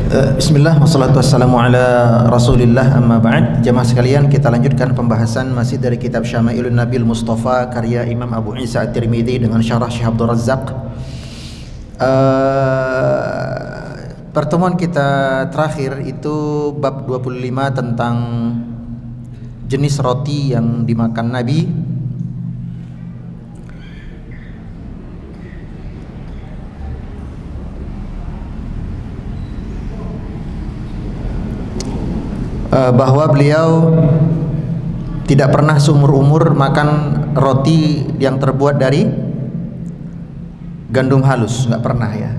Bismillah, wassalatu wassalamu ala rasulillah, amma ba'd. Jamaah sekalian, kita lanjutkan pembahasan masih dari kitab Syama'ilun Nabil Mustafa karya Imam Abu Isa At-Tirmidzi dengan syarah Syekh Abdul Razzaq. Pertemuan kita terakhir itu bab 25 tentang jenis roti yang dimakan Nabi. Bahwa beliau tidak pernah seumur umur makan roti yang terbuat dari gandum halus, nggak pernah ya,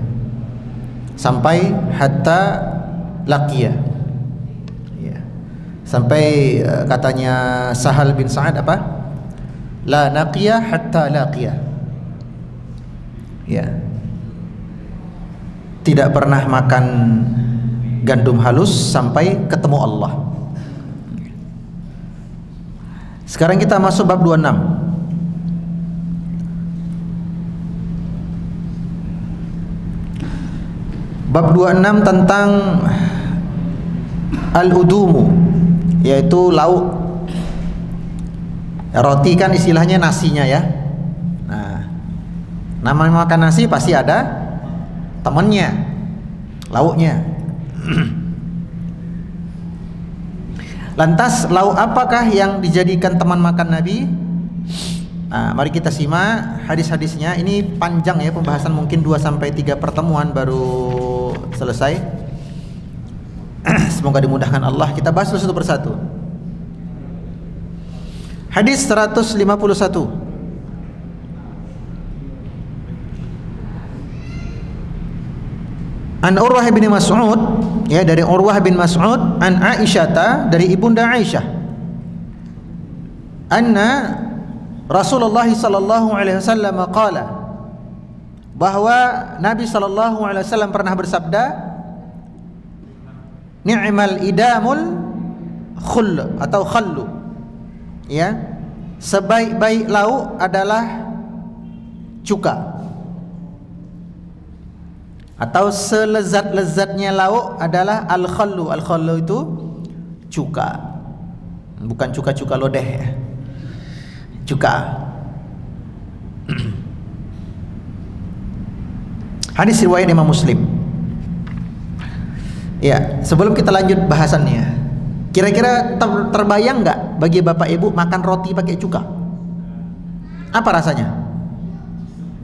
sampai hatta laqiyah ya. Sampai katanya Sahal bin Sa'ad apa, la naqiyah hatta laqiyah ya, tidak pernah makan gandum halus sampai ketemu Allah. Sekarang kita masuk bab 26. Bab 26 tentang al-udumu, yaitu lauk. Roti kan istilahnya nasinya ya. Nah, namanya makan nasi pasti ada temennya, lauknya. Lantas lauk apakah yang dijadikan teman makan Nabi? Nah, mari kita simak hadis-hadisnya. Ini panjang ya pembahasan, mungkin 2-3 pertemuan baru selesai. Semoga dimudahkan Allah. Kita bahas satu persatu. Hadis 151. An Urwah bin Mas'ud, ya, dari Urwah bin Mas'ud, an Aisyah, dari ibunda Aisyah, anna Rasulullah sallallahu alaihi wasallam qala, bahwa Nabi sallallahu alaihi wasallam pernah bersabda, ni'mal idamul khull atau khallu, ya, sebaik-baik lauk adalah cuka, atau selezat-lezatnya lauk adalah al-khallu. Al-khallu itu cuka, bukan cuka-cuka lodeh ya. Cuka. Hadis riwayat Imam Muslim. Ya, sebelum kita lanjut bahasannya, kira-kira terbayang nggak bagi bapak ibu makan roti pakai cuka? Apa rasanya?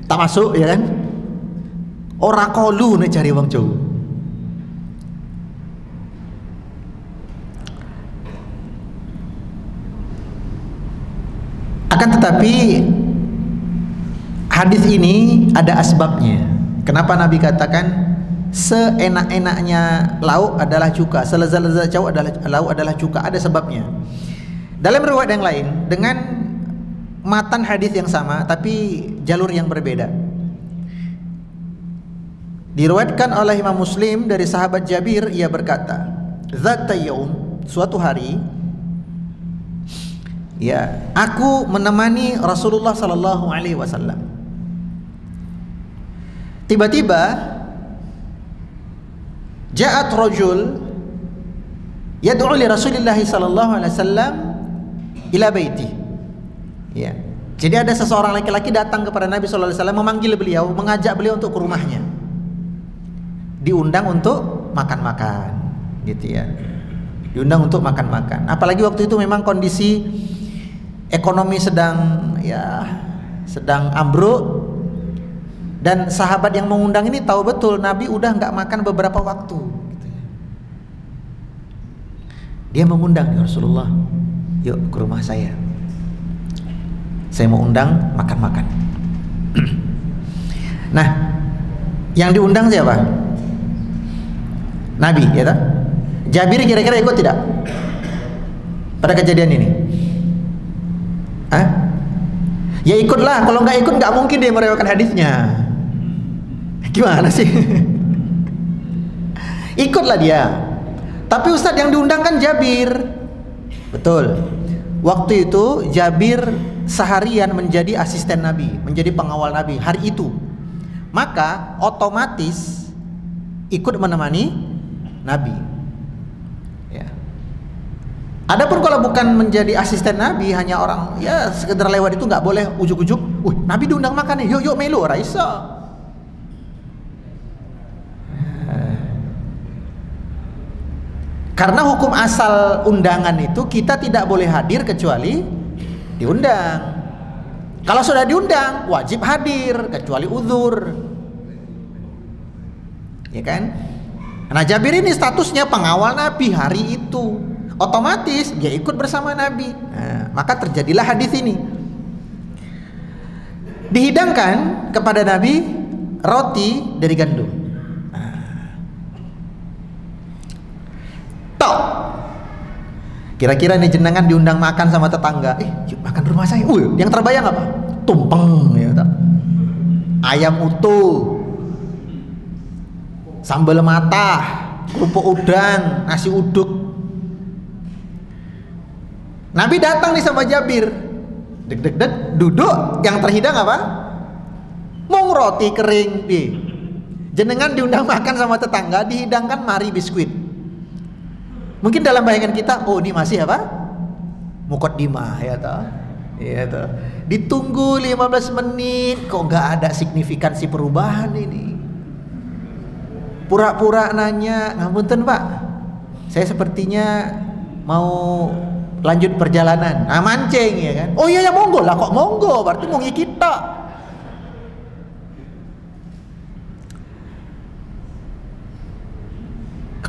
Tak masuk ya kan? Ora kolu nih cari wong Jawa. Akan tetapi hadis ini ada asbabnya. Kenapa Nabi katakan seenak-enaknya lauk adalah cuka, selezat-lezat lauk adalah cuka? Ada sebabnya. Dalam riwayat yang lain dengan matan hadis yang sama tapi jalur yang berbeda. Diriwayatkan oleh Imam Muslim dari sahabat Jabir, ia berkata, "Dzata yaum, suatu hari, ya, aku menemani Rasulullah sallallahu alaihi wasallam. Tiba-tiba ja'at rajul yad'u li Rasulillah sallallahu alaihi wasallam ila baiti." Ya. Jadi ada seseorang laki-laki datang kepada Nabi sallallahu alaihi wasallam, memanggil beliau, mengajak beliau untuk ke rumahnya. Diundang untuk makan-makan, gitu ya. Diundang untuk makan-makan. Apalagi waktu itu memang kondisi ekonomi sedang ambruk, dan sahabat yang mengundang ini tahu betul Nabi udah nggak makan beberapa waktu. Gitu ya. Dia mengundang, ya Rasulullah, yuk ke rumah saya mau undang makan-makan. Nah, yang diundang siapa? Nabi, ya tak? Jabir kira-kira ikut tidak pada kejadian ini? Hah? Ya ikutlah. Kalau nggak ikut nggak mungkin dia meriwayatkan hadisnya. Gimana sih? Ikutlah dia. Tapi Ustadz yang diundang kan Jabir. Betul. Waktu itu Jabir seharian menjadi asisten Nabi, menjadi pengawal Nabi hari itu. Maka otomatis ikut menemani Nabi. Ya. Adapun kalau bukan menjadi asisten Nabi, hanya orang ya sekedar lewat itu nggak boleh ujuk-ujuk. Nabi diundang makan nih, yuk melu, ora iso. Karena hukum asal undangan itu kita tidak boleh hadir kecuali diundang. Kalau sudah diundang wajib hadir kecuali uzur, ya kan? Nah Jabir ini statusnya pengawal Nabi hari itu, otomatis dia ikut bersama Nabi. Nah, maka terjadilah hadis ini. Dihidangkan kepada Nabi roti dari gandum. Kira-kira ini jenengan diundang makan sama tetangga, yuk makan rumah saya. Yang terbayang apa? Tumpeng, ya tak? Ayam utuh, sambal matah, kerupuk udang, nasi uduk. Nabi datang nih sama Jabir, deg-deg-deg, duduk. Yang terhidang apa? Mung roti kering, jenengan diundang makan sama tetangga, dihidangkan mari biskuit. Mungkin dalam bayangan kita, ini masih apa? Muqaddimah, ya toh. Ya toh. Ditunggu 15 menit kok nggak ada signifikansi perubahan ini. Pura-pura nanya, ngapunten Pak, saya sepertinya mau lanjut perjalanan. Mancing ya kan. Oh iya ya monggo lah, kok monggo, berarti mau kita.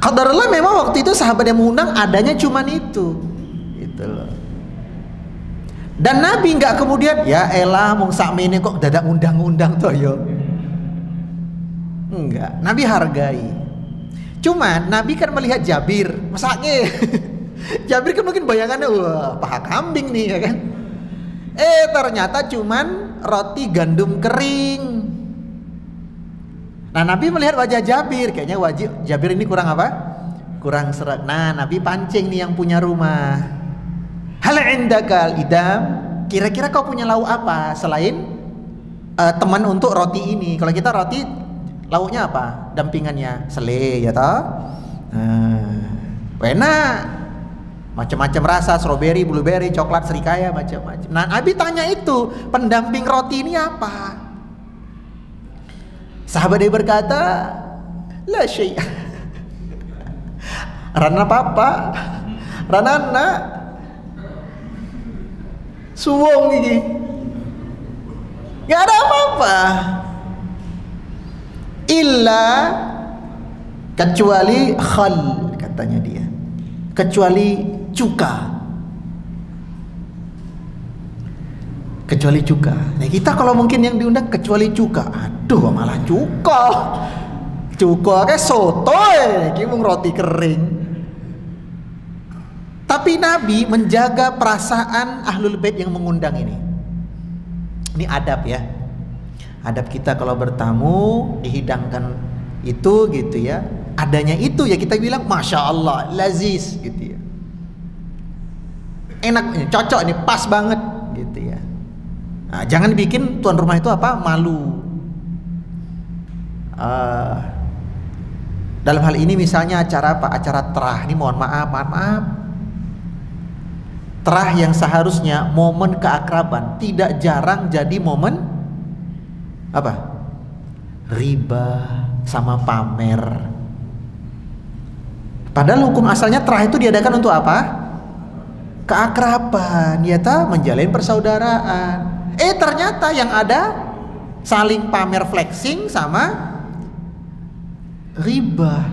Qadarullah memang waktu itu sahabat yang mengundang adanya cuman itu, gitu loh. Dan Nabi nggak kemudian ya elah mung sakmene kok dadak undang-undang toh yo. Enggak, Nabi hargai. Cuman Nabi kan melihat Jabir, masaknya Jabir kan mungkin bayangannya wah paha kambing nih ya kan. Ternyata cuman roti gandum kering. Nah Nabi melihat wajah Jabir, kayaknya Jabir ini kurang apa? Kurang seret. Nah Nabi pancing nih yang punya rumah. Hal indakal idam, kira-kira kau punya lauk apa selain teman untuk roti ini? Kalau kita roti lauknya apa? Dampingannya sele ya toh? Enak, macam-macam rasa, strawberry, blueberry, coklat, serikaya, macam-macam. Nah Nabi tanya itu, pendamping roti ini apa? Sahabat dia berkata, la syai'. Rana papa, rana anak, suwong ini, nggak ada apa-apa. Illa kecuali khal, katanya dia, kecuali cuka. Kecuali cuka. Nah kita kalau mungkin yang diundang kecuali cuka, aduh malah cuka kayak soto mung roti kering. Tapi Nabi menjaga perasaan ahlul bait yang mengundang ini. Ini adab ya, adab kita kalau bertamu dihidangkan itu gitu ya, adanya itu ya kita bilang masya Allah laziz gitu ya, enak, cocok ini, pas banget gitu ya. Nah, jangan bikin tuan rumah itu apa malu. Dalam hal ini misalnya acara apa? Acara terah. Ini mohon maaf. Terah yang seharusnya momen keakraban tidak jarang jadi momen apa? Riba sama pamer. Padahal hukum asalnya terah itu diadakan untuk apa? Keakraban, ya ta, menjalin persaudaraan. Ternyata yang ada saling pamer flexing sama riba.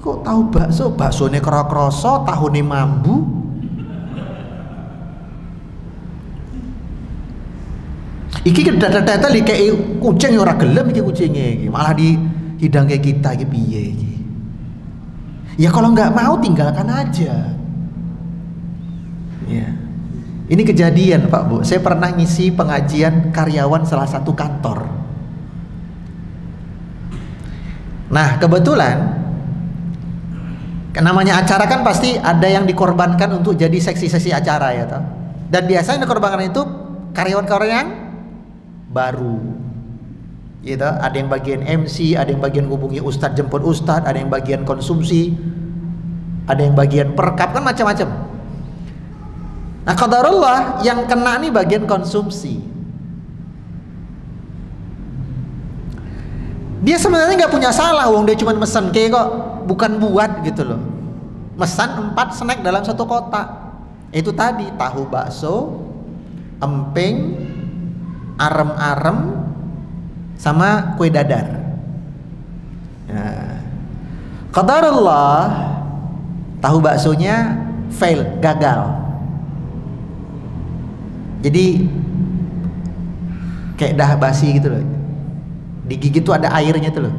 Kok tahu baksone kroso, tahune mambu. Iki data-data kayak kucing ora gelem iki kucingnya iki, malah dihidang kayak kita iki piye iki. Ya kalau nggak mau tinggalkan aja. Ya. Ini kejadian Pak Bu, saya pernah ngisi pengajian karyawan salah satu kantor. Nah kebetulan namanya acara kan pasti ada yang dikorbankan untuk jadi seksi-seksi acara ya toh. Dan biasanya yang dikorbankan itu karyawan-karyawan yang baru. Gitu, ada yang bagian MC, ada yang bagian hubungi ustadz jemput ustadz, ada yang bagian konsumsi, ada yang bagian perkap, kan macam-macam. Nah, qadarullah yang kena nih bagian konsumsi. Dia sebenarnya nggak punya salah, wong dia cuma mesen kayak kok, bukan buat gitu loh. Mesan 4 snack dalam 1 kotak. Itu tadi tahu bakso, emping, arem-arem, sama kue dadar. Nah, qadarullah tahu baksonya fail, gagal. Jadi kayak dah basi gitu loh. Digigit tuh ada airnya tuh loh.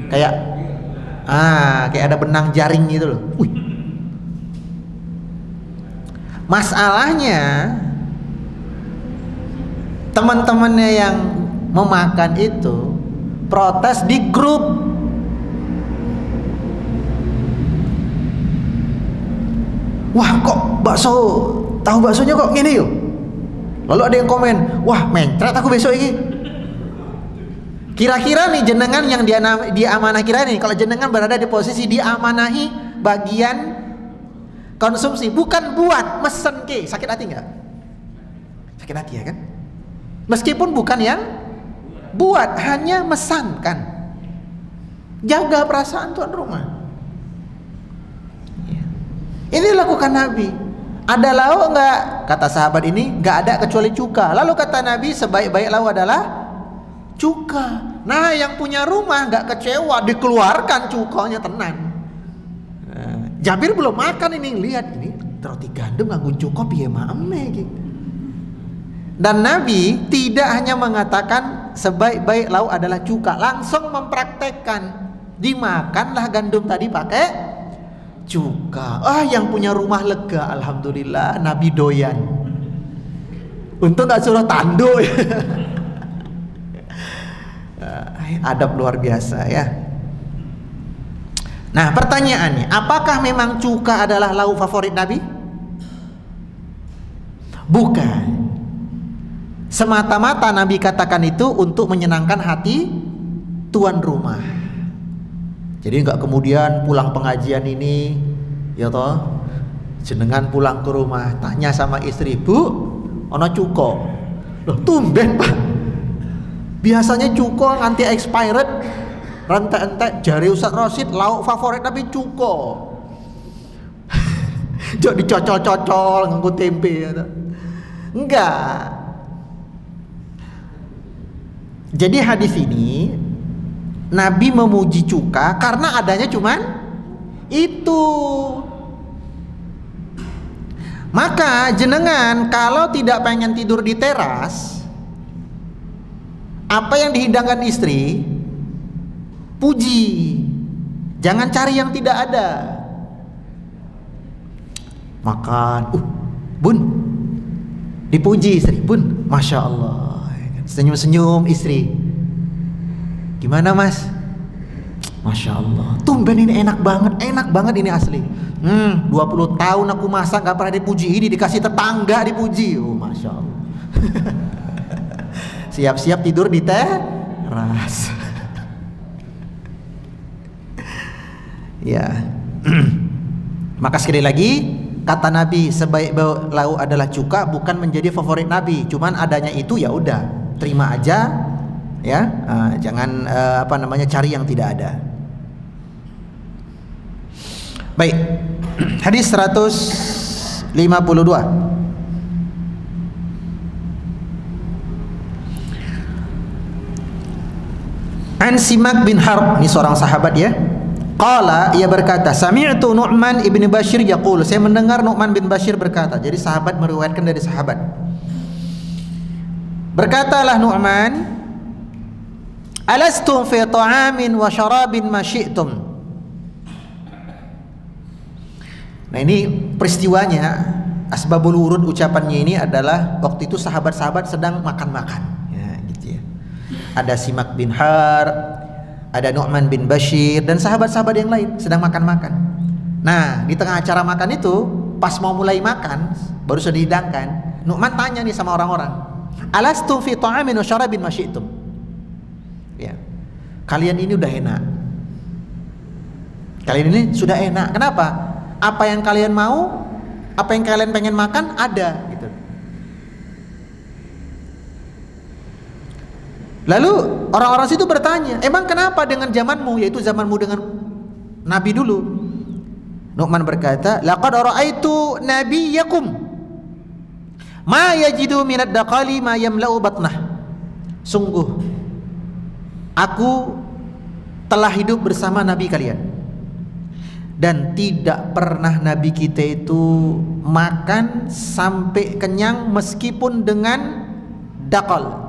Kayak ada benang jaring gitu loh. Wih. Masalahnya teman-temannya yang memakan itu protes di grup. Wah, kok tahu baksonya kok gini yuk. Lalu ada yang komen, wah mencret aku besok ini. Kira-kira nih jenengan yang diamanah, kira nih kalau jenengan berada di posisi diamanahi bagian konsumsi, bukan buat mesen ke, sakit hati nggak? Sakit hati ya kan? Meskipun bukan yang buat, hanya mesankan. Jaga perasaan tuan rumah. Ini dilakukan Nabi. Ada lauk nggak? Kata sahabat ini nggak ada kecuali cuka. Lalu kata Nabi, sebaik-baik lauk adalah cuka. Nah, yang punya rumah nggak kecewa, dikeluarkan cukanya tenan. Jabir belum makan ini, lihat ini roti gandum nganggo cuka piye maeme gitu. Dan Nabi tidak hanya mengatakan sebaik-baik lauk adalah cuka, langsung mempraktekkan, dimakanlah gandum tadi pakai cuka. Yang punya rumah lega, alhamdulillah, Nabi doyan. Untung gak suruh tanduk. Adab luar biasa ya. Nah, pertanyaannya, apakah memang cuka adalah lauk favorit Nabi? Bukan. Semata-mata Nabi katakan itu untuk menyenangkan hati tuan rumah. Jadi nggak kemudian pulang pengajian ini, ya toh, jenengan pulang ke rumah tanya sama istri, Bu, ono cuko? Loh, tumben Pak. Biasanya cuko nganti expired, rentek-entek, jari Ustaz Rosid lauk favorit Nabi cuko. Jok dicocol-cocol nganggo tempe ya toh. Enggak. Jadi hadis ini Nabi memuji cuka karena adanya cuman itu. Maka jenengan kalau tidak pengen tidur di teras, apa yang dihidangkan istri, puji. Jangan cari yang tidak ada. Makan, Bun, dipuji istri, Bun, Masya Allah. Senyum-senyum istri. Gimana Mas? Masya Allah, tumben ini enak banget ini asli. 20 tahun aku masak gak pernah dipuji, ini dikasih tetangga dipuji. Masya Allah. Siap-siap tidur di teras. Ya. Maka sekali lagi, kata Nabi sebaik-baik lauk adalah cuka bukan menjadi favorit Nabi. Cuman adanya itu ya udah, terima aja. Ya, jangan cari yang tidak ada. Baik, hadis 152. An Simak bin Harb, ini seorang sahabat ya. Qala, ia berkata, sami'tu Nu'man ibn Bashir yaqul, saya mendengar Nu'man bin Bashir berkata. Jadi sahabat meriwayatkan dari sahabat. Berkatalah Nu'man, alastum fi ta'amin wa syarabin ma syi'tum. Nah, ini peristiwanya, asbabul wurud ucapannya ini adalah waktu itu sahabat-sahabat sedang makan-makan ya, gitu ya. Ada Simak bin Harb, ada Nu'man bin Bashir, dan sahabat-sahabat yang lain sedang makan-makan. Nah, di tengah acara makan itu, pas mau mulai makan, baru sudah dihidangkan, Nu'man tanya nih sama orang-orang, alastum fi ta'amin wa syarabin ma syi'tum. Ya. kalian ini udah enak. Kalian ini sudah enak. Kenapa? Apa yang kalian mau, apa yang kalian pengen makan ada gitu. Lalu orang-orang situ bertanya, emang kenapa dengan zamanmu, yaitu zamanmu dengan Nabi dulu? Nu'man berkata, laqad ra'aitu nabiyyakum ma yajidu minad daqali ma yamla'u batnah. Sungguh aku telah hidup bersama Nabi kalian, dan tidak pernah Nabi kita itu makan sampai kenyang meskipun dengan daqal.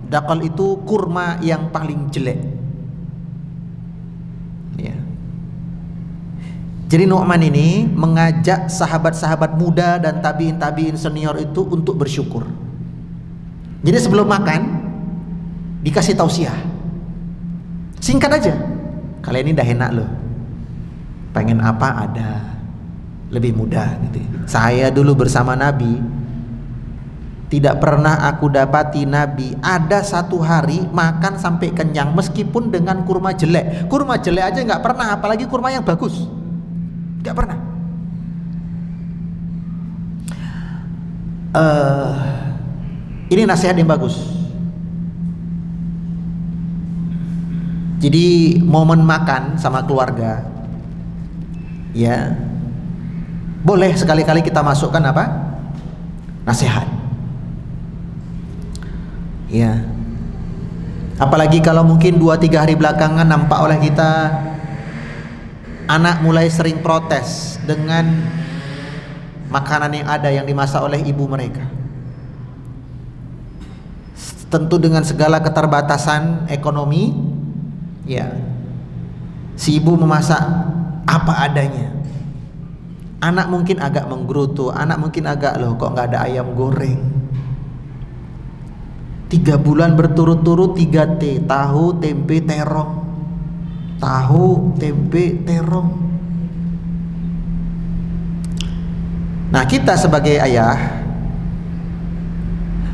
Daqal itu kurma yang paling jelek ya. Jadi Nu'man ini mengajak sahabat-sahabat muda dan tabi'in senior itu untuk bersyukur. Jadi sebelum makan dikasih tausiah singkat aja, kalian ini dah enak loh, pengen apa ada, lebih mudah gitu. Saya dulu bersama Nabi, tidak pernah aku dapati Nabi ada satu hari makan sampai kenyang meskipun dengan kurma jelek. Kurma jelek aja nggak pernah, apalagi kurma yang bagus, nggak pernah. Ini nasihat yang bagus. Jadi momen makan sama keluarga, ya boleh sekali-kali kita masukkan apa? Nasihat. Ya. Apalagi kalau mungkin 2-3 hari belakangan nampak oleh kita anak mulai sering protes dengan makanan yang ada yang dimasak oleh ibu mereka. Tentu dengan segala keterbatasan ekonomi, ya. Si ibu memasak apa adanya. Anak mungkin agak menggerutu, anak mungkin agak, loh kok nggak ada ayam goreng. 3 bulan berturut-turut 3T, tahu, tempe, terong. Tahu, tempe, terong. Nah, kita sebagai ayah,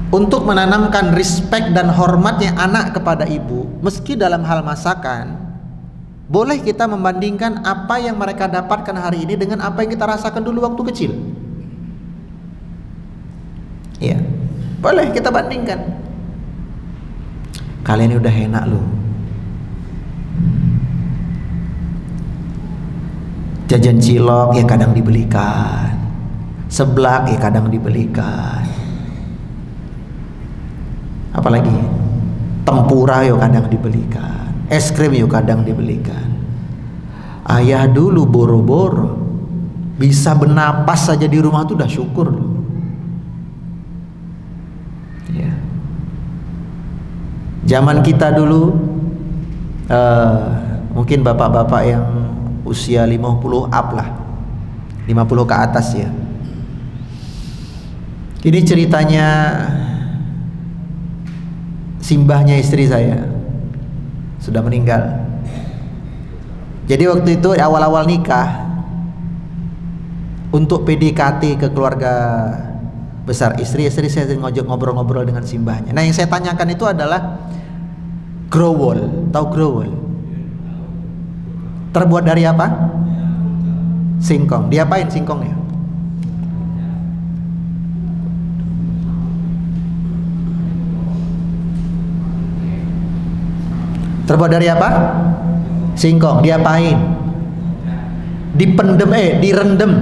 untuk menanamkan respect dan hormatnya anak kepada ibu, meski dalam hal masakan, boleh kita membandingkan apa yang mereka dapatkan hari ini dengan apa yang kita rasakan dulu waktu kecil. Iya, boleh kita bandingkan. Kalian ini udah enak loh, jajan cilok ya kadang dibelikan, seblak ya kadang dibelikan, apalagi tempura ya kadang dibelikan, es krim ya kadang dibelikan. Ayah dulu boro-boro bisa bernapas saja di rumah tuh udah syukur loh. Ya. Zaman kita dulu mungkin bapak-bapak yang usia 50 up lah, 50 ke atas ya. Ini ceritanya simbahnya istri saya, sudah meninggal. Jadi waktu itu awal-awal nikah, untuk PDKT ke keluarga besar istri saya ngobrol-ngobrol dengan simbahnya. Nah, yang saya tanyakan itu adalah growol. Tahu growol? Terbuat dari apa? Singkong. Diapain singkongnya? Terbuat dari apa? Singkong. Diapain? Dipendem, direndam.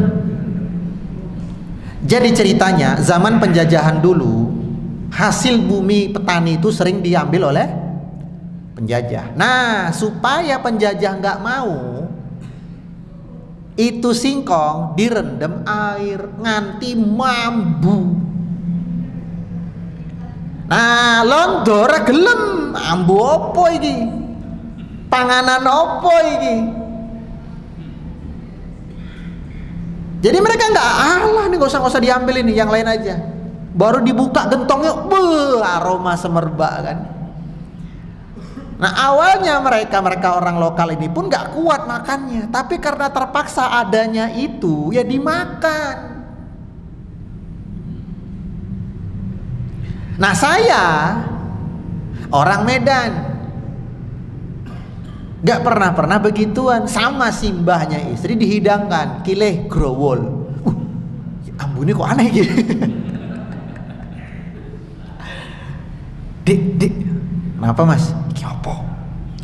Jadi ceritanya zaman penjajahan dulu, hasil bumi petani itu sering diambil oleh penjajah. Nah, supaya penjajah nggak mau, itu singkong direndam air nganti mambu. Nah, londor gelem, ambu opo iki? Panganan opo iki? Jadi mereka nggak, alah nih nggak usah diambil ini, yang lain aja. Baru dibuka gentongnya, aroma semerbak kan. Nah, awalnya mereka orang lokal ini pun nggak kuat makannya, tapi karena terpaksa adanya itu, ya dimakan. Nah, saya orang Medan, Gak pernah begituan. Sama simbahnya istri dihidangkan kileh growol. Ambune kok aneh gitu. Dik, kenapa mas? Apa?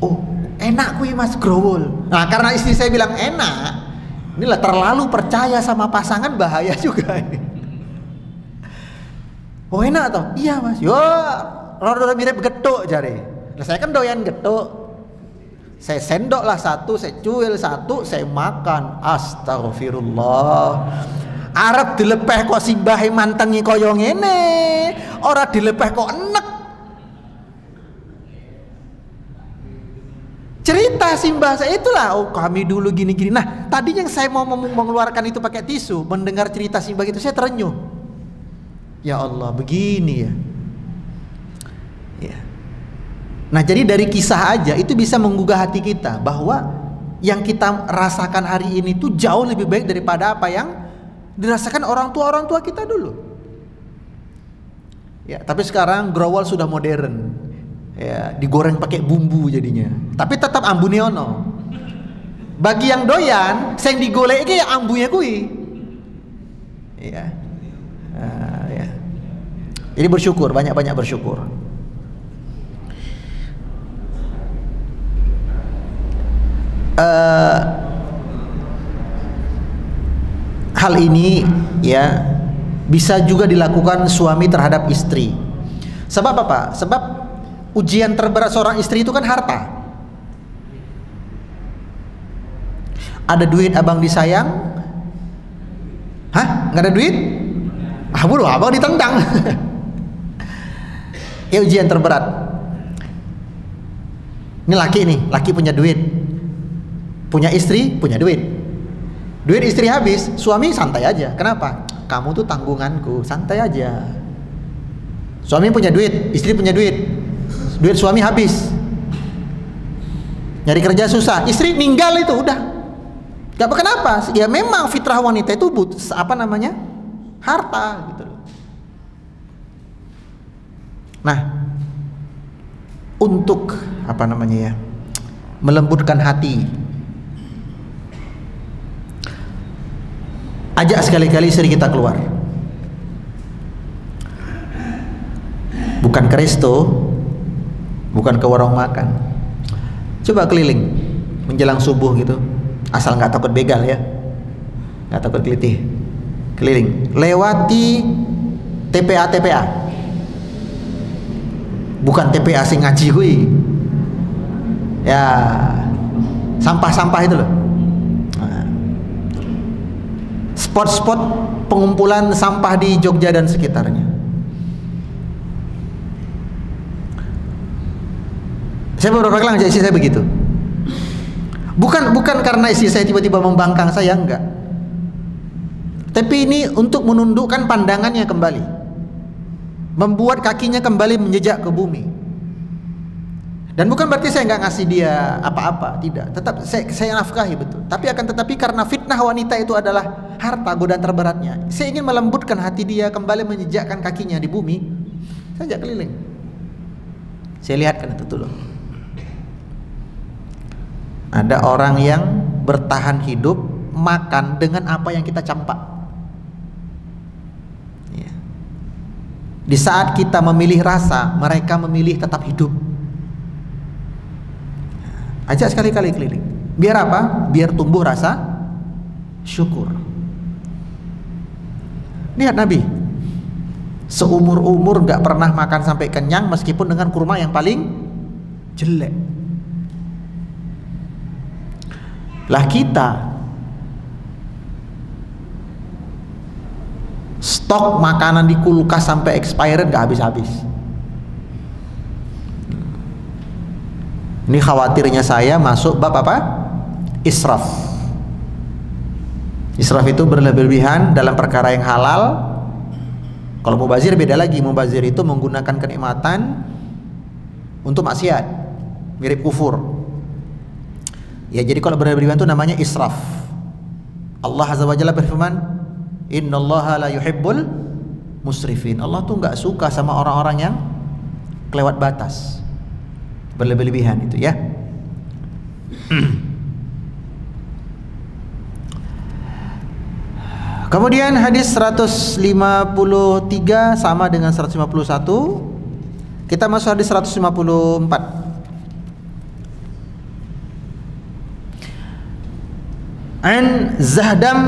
Oh, enak kuy mas growol. Nah, karena istri saya bilang enak, inilah terlalu percaya sama pasangan, bahaya juga ini. Oh enak toh? Iya mas. Yo, rada mirip getuk jare. Nah, saya kan doyan getuk. Saya sendok lah satu, saya cuil satu, saya makan. Astagfirullah. Arep dilepeh kok simbahe mantengi kaya ngene. Ora dilepeh kok enek. Cerita simbah saya itulah, oh kami dulu gini-gini. Nah, tadi yang saya mau mengeluarkan itu pakai tisu, mendengar cerita simbah itu saya terenyuh. Ya Allah, begini ya. Ya. Nah, jadi dari kisah aja itu bisa menggugah hati kita bahwa yang kita rasakan hari ini tuh jauh lebih baik daripada apa yang dirasakan orang tua kita dulu. Ya, tapi sekarang growol sudah modern. Ya, digoreng pakai bumbu jadinya. Tapi tetap ambune ono. Bagi yang doyan, sing digolek iki ya ambunya kuwi. Ya. Ya. Jadi bersyukur, banyak-banyak bersyukur. Hal ini ya bisa juga dilakukan suami terhadap istri. Sebab apa? Sebab ujian terberat seorang istri itu kan harta. Ada duit abang disayang? Hah? Nggak ada duit? Ah bodoh, abang ditendang. Ya ujian terberat. Ini laki punya duit, punya istri, punya duit. Duit istri habis, suami santai aja. Kenapa? Kamu tuh tanggunganku, santai aja. Suami punya duit, istri punya duit. Duit suami habis, nyari kerja susah, istri ninggal itu udah. Gak kenapa? Ya memang fitrah wanita itu harta gitu. Nah, untuk melembutkan hati, ajak sekali-kali istri kita keluar. Bukan ke resto, bukan ke warung makan. Coba keliling menjelang subuh gitu. Asal nggak takut begal ya, nggak takut kelitih. Keliling, lewati TPA. Bukan TPA sing ngaji kui. Ya, sampah-sampah itu loh. Spot-spot pengumpulan sampah di Jogja dan sekitarnya. Saya beberapa kali ngajak istri saya begitu. Bukan karena istri saya tiba-tiba membangkang saya, enggak. Tapi ini untuk menundukkan pandangannya kembali, membuat kakinya kembali menjejak ke bumi. Dan bukan berarti saya nggak ngasih dia apa-apa, tidak. Tetap saya nafkahi betul. Tetapi karena fitnah wanita itu adalah harta godaan terberatnya, saya ingin melembutkan hati dia kembali menjejakkan kakinya di bumi. Saya ajak keliling. Saya lihatkan itu dulu. Ada orang yang bertahan hidup makan dengan apa yang kita campak. Ya. Di saat kita memilih rasa, mereka memilih tetap hidup. Ajak sekali-kali keliling. Biar apa? Biar tumbuh rasa syukur. Lihat Nabi, seumur-umur gak pernah makan sampai kenyang meskipun dengan kurma yang paling jelek. Lah kita stok makanan di kulkas sampai expired gak habis-habis. Ini khawatirnya saya masuk bab apa? Israf. Israf itu berlebihan dalam perkara yang halal. Kalau mubazir beda lagi. Mubazir itu menggunakan kenikmatan untuk maksiat, mirip kufur. Ya, jadi kalau berlebihan itu namanya israf. Allah Azza wa Jalla berfirman, "Innallaha la yuhibbul musrifin." Allah tuh nggak suka sama orang-orang yang kelewat batas, berlebihan itu ya. Kemudian hadis 153 sama dengan 151. Kita masuk hadis 154. An Zahdam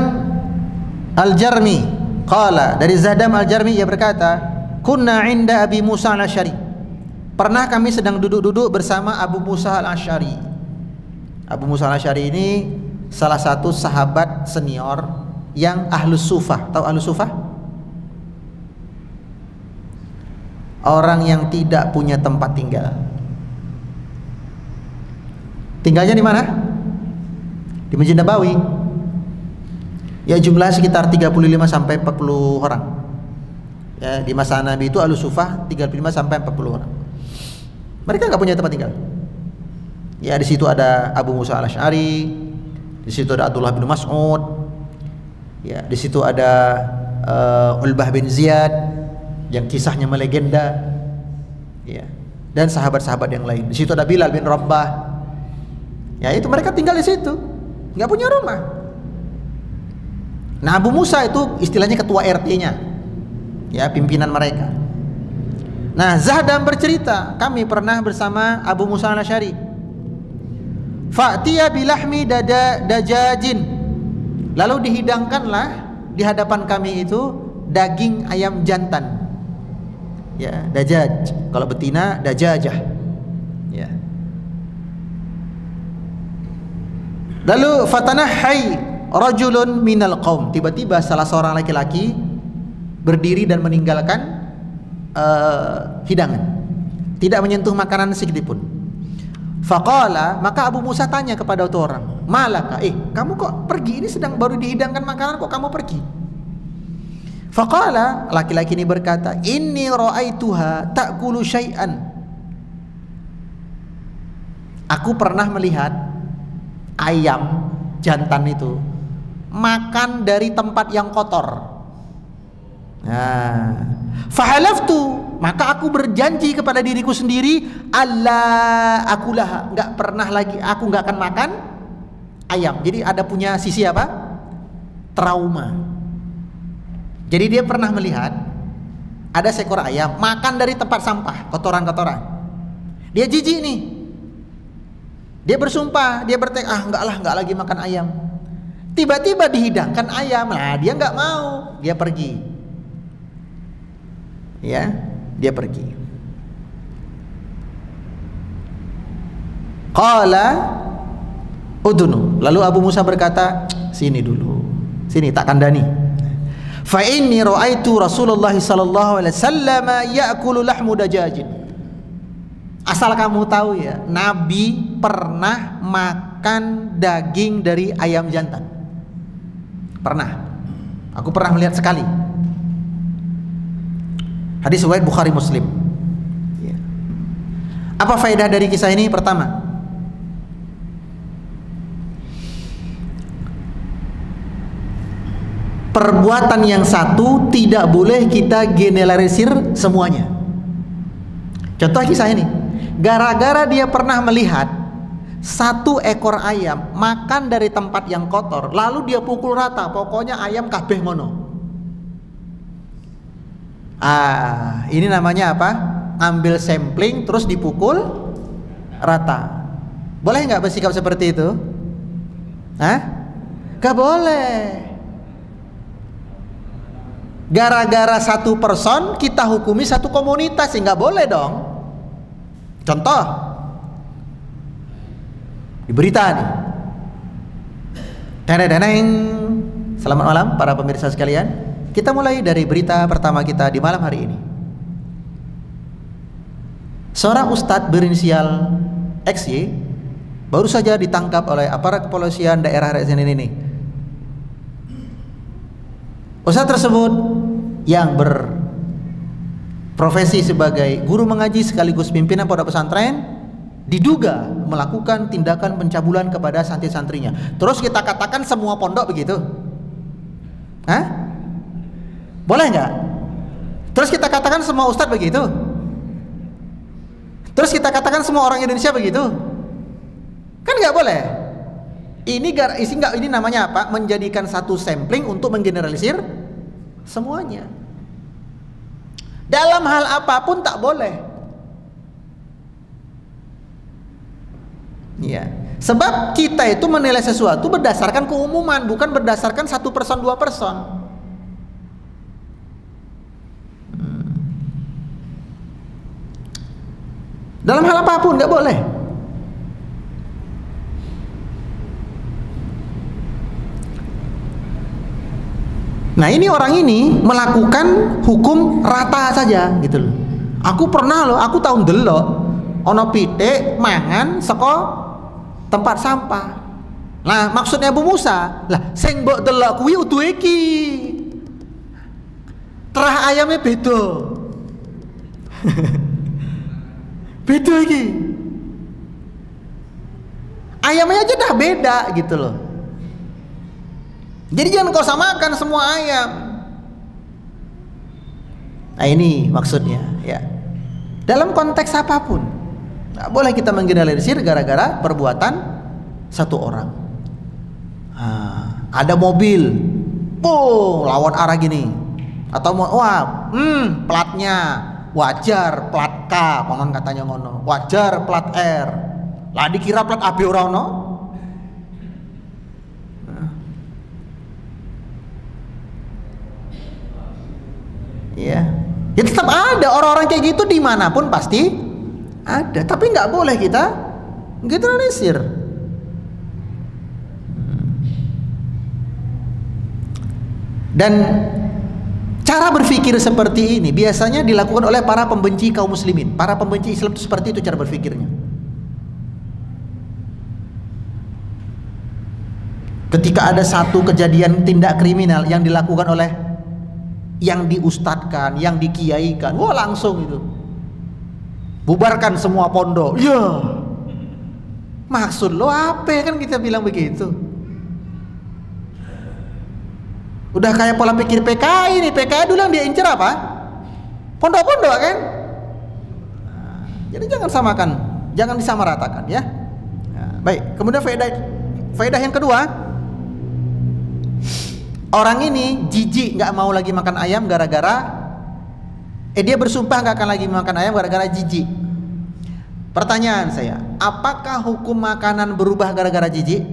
Al-Jarmi qala, dari Zahdam Al-Jarmi ia berkata, kunna 'inda Abi Musa Al-Asy'ari. Pernah kami sedang duduk-duduk bersama Abu Musa Al-Asy'ari. Abu Musa Al-Asy'ari ini salah satu sahabat senior yang Ahlus Sufah. Tahu Ahlus Sufah? Orang yang tidak punya tempat tinggal. Tinggalnya di mana? Di Masjid Nabawi. Ya, jumlah sekitar 35 sampai 40 orang. Ya, di masa Nabi itu Ahlus Sufah 35 sampai 40 orang. Mereka nggak punya tempat tinggal. Ya, di situ ada Abu Musa Al-Asy'ari, di situ ada Abdullah bin Mas'ud. Ya, di situ ada Ulbah bin Ziyad yang kisahnya melegenda, ya, dan sahabat-sahabat yang lain. Di situ ada Bilal bin Rabah. Ya, itu mereka tinggal di situ, nggak punya rumah. Nah, Abu Musa itu istilahnya ketua RT-nya, ya, pimpinan mereka. Nah, Zahdam bercerita, kami pernah bersama Abu Musa Al-Asy'ari. Fa'tiya bilahmi dajajin. Lalu dihidangkanlah di hadapan kami itu daging ayam jantan. Ya, dajaj. Kalau betina dajajah. Ya. Lalu fatanahai rajulun minal qaum. Tiba-tiba salah seorang laki-laki berdiri dan meninggalkan hidangan. Tidak menyentuh makanan sedikit pun. Faqala, maka Abu Musa tanya kepada itu orang, malaka, kamu kok pergi? Ini sedang baru dihidangkan makanan, kok kamu pergi? Faqala, laki-laki ini berkata, inni ra'aituha ta'kulu syai'an. Aku pernah melihat ayam jantan itu makan dari tempat yang kotor. Nah, fahalaftu, maka aku berjanji kepada diriku sendiri, Allah akulah, nggak pernah lagi, aku nggak akan makan ayam. Jadi ada punya sisi apa? Trauma. Jadi dia pernah melihat ada seekor ayam makan dari tempat sampah, kotoran-kotoran. Dia jijik nih. Dia bersumpah, dia bertekad, nggak lagi makan ayam. Tiba-tiba dihidangkan ayam, nah dia nggak mau, dia pergi. Ya, dia pergi. Qala udunu. Lalu Abu Musa berkata, sini dulu, sini tak kandani. Fa inni ra'aitu Rasulullah sallallahu alaihi wasallam ya'kulu lahmu dajajin. Asal kamu tahu ya, Nabi pernah makan daging dari ayam jantan. Pernah. Aku pernah melihat sekali. Hadis riwayat Bukhari Muslim. Ya. Apa faedah dari kisah ini? Pertama, perbuatan yang satu tidak boleh kita generalisir semuanya. Contoh kisah ini, gara-gara dia pernah melihat satu ekor ayam makan dari tempat yang kotor, lalu dia pukul rata, pokoknya ayam kabeh ngono. Ini namanya apa? Ambil sampling terus dipukul rata. Boleh nggak bersikap seperti itu? Gak boleh. Gara-gara satu person kita hukumi satu komunitas, nggak boleh dong. Contoh di berita nih. Teneng. Selamat malam para pemirsa sekalian. Kita mulai dari berita pertama kita di malam hari ini. Seorang ustadz berinisial XY baru saja ditangkap oleh aparat kepolisian daerah Resen ini. Ustadz tersebut yang berprofesi sebagai guru mengaji sekaligus pimpinan pondok pesantren diduga melakukan tindakan pencabulan kepada santri-santrinya. Terus kita katakan semua pondok begitu? Boleh nggak? Terus kita katakan semua ustadz begitu? Terus kita katakan semua orang Indonesia begitu? Kan nggak boleh. Ini namanya apa? Menjadikan satu sampling untuk menggeneralisir semuanya. Dalam hal apapun tak boleh. Ya. Sebab kita itu menilai sesuatu berdasarkan keumuman, bukan berdasarkan satu person, dua person. Dalam hal apapun nggak boleh. Nah ini orang ini melakukan hukum rata saja gitu loh. Aku pernah loh, aku tahu delok ono pitik mangan saka tempat sampah. Nah maksudnya Abu Musa, lah sing mbok delok kuwi udu iki. Terah ayamnya beda. Beda iki. Ayamnya aja dah beda gitu loh. Jadi jangan kau samakan semua ayam. Nah ini maksudnya ya. Dalam konteks apapun nggak boleh kita menggeneralisir gara-gara perbuatan satu orang. Ada mobil, lawan arah gini, atau platnya wajar plat K, konon katanya ngono, wajar plat R, lah dikira plat AB ora ono. Ya tetap ada orang-orang kayak gitu dimanapun pasti ada, tapi nggak boleh kita generalisir. Dan cara berpikir seperti ini biasanya dilakukan oleh para pembenci kaum muslimin, para pembenci Islam itu seperti itu cara berpikirnya. Ketika ada satu kejadian tindak kriminal yang dilakukan oleh yang diustadkan, yang dikiaikan, wah langsung itu bubarkan semua pondok. Ya maksud lo apa kan kita bilang begitu. Udah kayak pola pikir PKI nih. PKI dulu yang dia incer apa? Pondok-pondok kan. Jadi jangan samakan, jangan disamaratakan ya. Baik, kemudian faedah yang kedua, orang ini jijik nggak mau lagi makan ayam gara-gara dia bersumpah nggak akan lagi makan ayam gara-gara jijik. Pertanyaan saya, apakah hukum makanan berubah gara-gara jijik?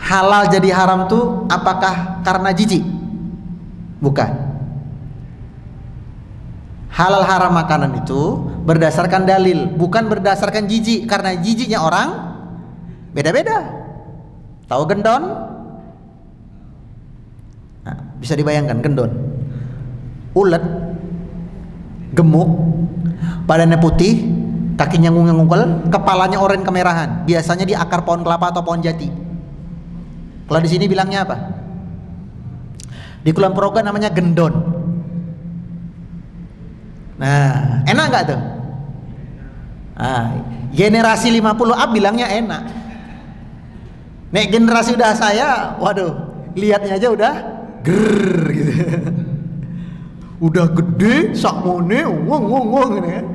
Halal jadi haram tuh apakah karena jijik? Bukan. Halal haram makanan itu berdasarkan dalil, bukan berdasarkan jijik, karena jijiknya orang beda-beda. Tahu gendon? Nah, bisa dibayangkan gendon, ulet, gemuk, badannya putih, kakinya ngungkel, kepalanya oranye kemerahan. Biasanya di akar pohon kelapa atau pohon jati. Kalau di sini bilangnya apa? Di Kulon Progo namanya gendon. Nah, enak nggak tuh? Generasi 50 up bilangnya enak. Nek generasi udah saya, waduh, lihatnya aja udah grrr gitu. Udah gede, sakmone, wong gitu kan.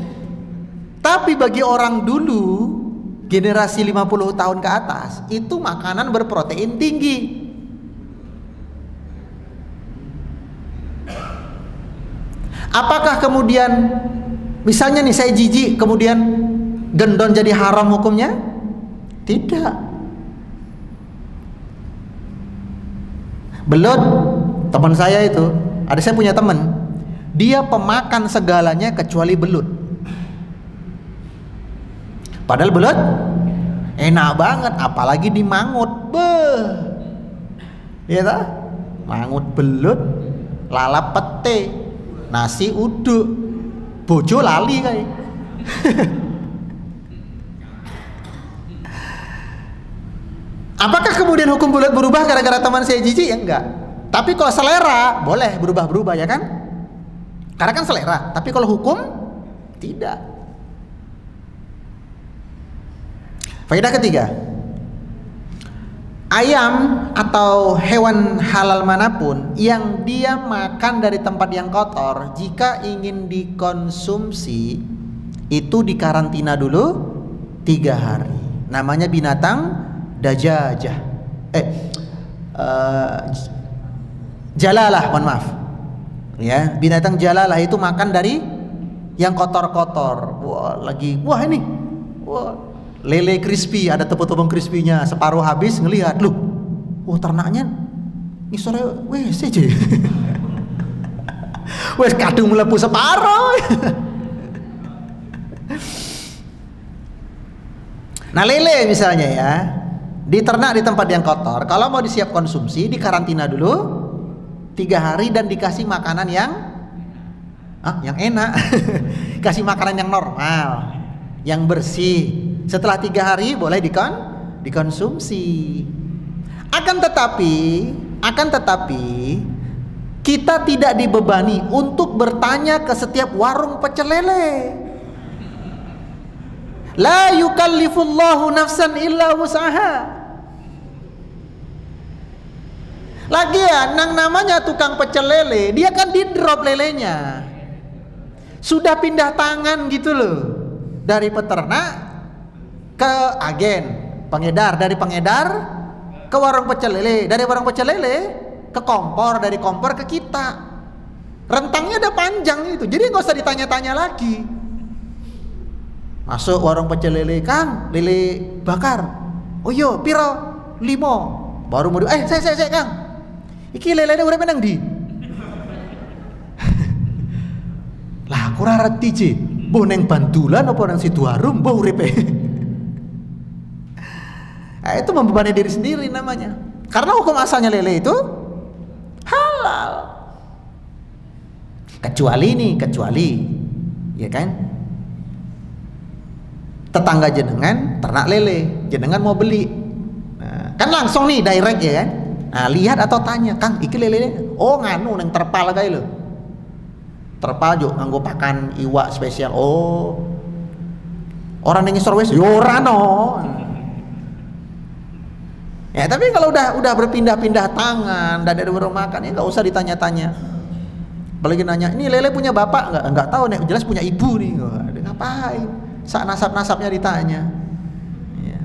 Tapi bagi orang dulu, generasi 50 tahun ke atas, itu makanan berprotein tinggi. Apakah kemudian misalnya nih saya jijik kemudian gendon jadi haram hukumnya? Tidak. Belut, teman saya itu, saya punya teman, dia pemakan segalanya kecuali belut. Padahal belut enak banget, apalagi di mangut, ya tak? Mangut belut, lalap pete, nasi uduk, bojo lali kayak. Apakah kemudian hukum belut berubah gara-gara teman saya jijik? Ya enggak. Tapi kalau selera boleh berubah-berubah ya kan? Karena kan selera. Tapi kalau hukum tidak. Faedah ketiga, ayam atau hewan halal manapun yang dia makan dari tempat yang kotor, jika ingin dikonsumsi itu dikarantina dulu 3 hari. Namanya binatang dajajah. Jalalah, mohon maaf. Ya, binatang jalalah itu makan dari yang kotor-kotor. Wah ini, lele crispy, ada tepung-tepung crispy-nya, separuh habis, ngelihat, loh, ternaknya ngisore WC je. Wes kadung melepuh separuh. Nah, lele misalnya ya, diternak di tempat yang kotor, kalau mau disiap konsumsi dikarantina dulu 3 hari dan dikasih makanan yang enak. Kasih makanan yang normal, yang bersih. Setelah 3 hari boleh dikonsumsi. Akan tetapi kita tidak dibebani untuk bertanya ke setiap warung pecel lele. La yukallifullahu nafsan illa wus'aha. Lagian yang namanya tukang pecel lele, dia kan di drop lelenya. Sudah pindah tangan gitu loh. Dari peternak ke agen, pengedar, dari pengedar ke warung pecel lele, dari warung pecel lele ke kompor, dari kompor ke kita. Rentangnya udah panjang itu. Jadi nggak usah ditanya-tanya lagi. Masuk warung pecel lele, Kang, lele bakar. Oh iya, piro? 5. Baru mau saya Kang. Iki lele urip nang ndi? Lah aku ora ngerti, Ce. Mbah nang Bandulan apa nang Sidoarjo mbah uripe. Nah, itu membebani diri sendiri namanya. Karena hukum asalnya lele itu halal. Kecuali ya kan? Tetangga jenengan ternak lele, jenengan mau beli, nah, kan langsung nih direct ya kan. Nah, lihat atau tanya, Kang, iki lele, oh nganu neng terpal kayak lo, terpal jo nganggo pakan iwak spesial. Oh, orang yang ngisor wes, yorano. Ya tapi kalau udah berpindah-pindah tangan dan dari warung makan ya nggak usah ditanya-tanya. Apalagi nanya, ini lele punya bapak nggak tahu nih, jelas punya ibu nih. Ngapain? Saat nasab-nasabnya ditanya, ya,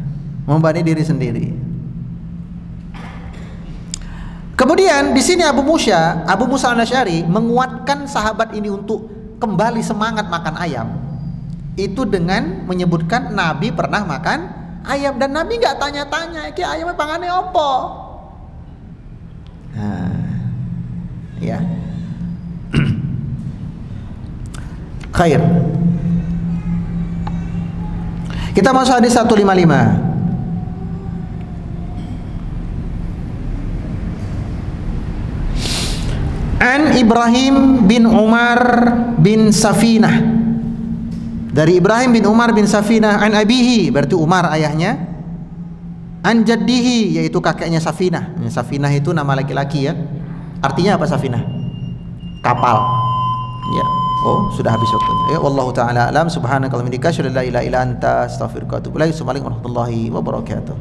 membebani diri sendiri. Kemudian di sini Abu Musa Al-Asy'ari menguatkan sahabat ini untuk kembali semangat makan ayam. Itu dengan menyebutkan Nabi pernah makan ayam dan Nabi nggak tanya-tanya, iki ayamnya pangane opo. Nah, ya. Khair. Kita masuk hadis 155. An Ibrahim bin Umar bin Safinah. Dari Ibrahim bin Umar bin Safinah an abihi, berarti Umar ayahnya. An jaddihi, yaitu kakeknya Safinah. Safinah itu nama laki-laki ya. Artinya apa Safinah? Kapal. Ya. Oh, sudah habis waktunya. Ya, wallahu taala alam. Subhanakallahumma wa bihamdika asyhadu an la ilaha illa anta astaghfiruka wa atubu ilaik. Assalamualaikum warahmatullahi wabarakatuh.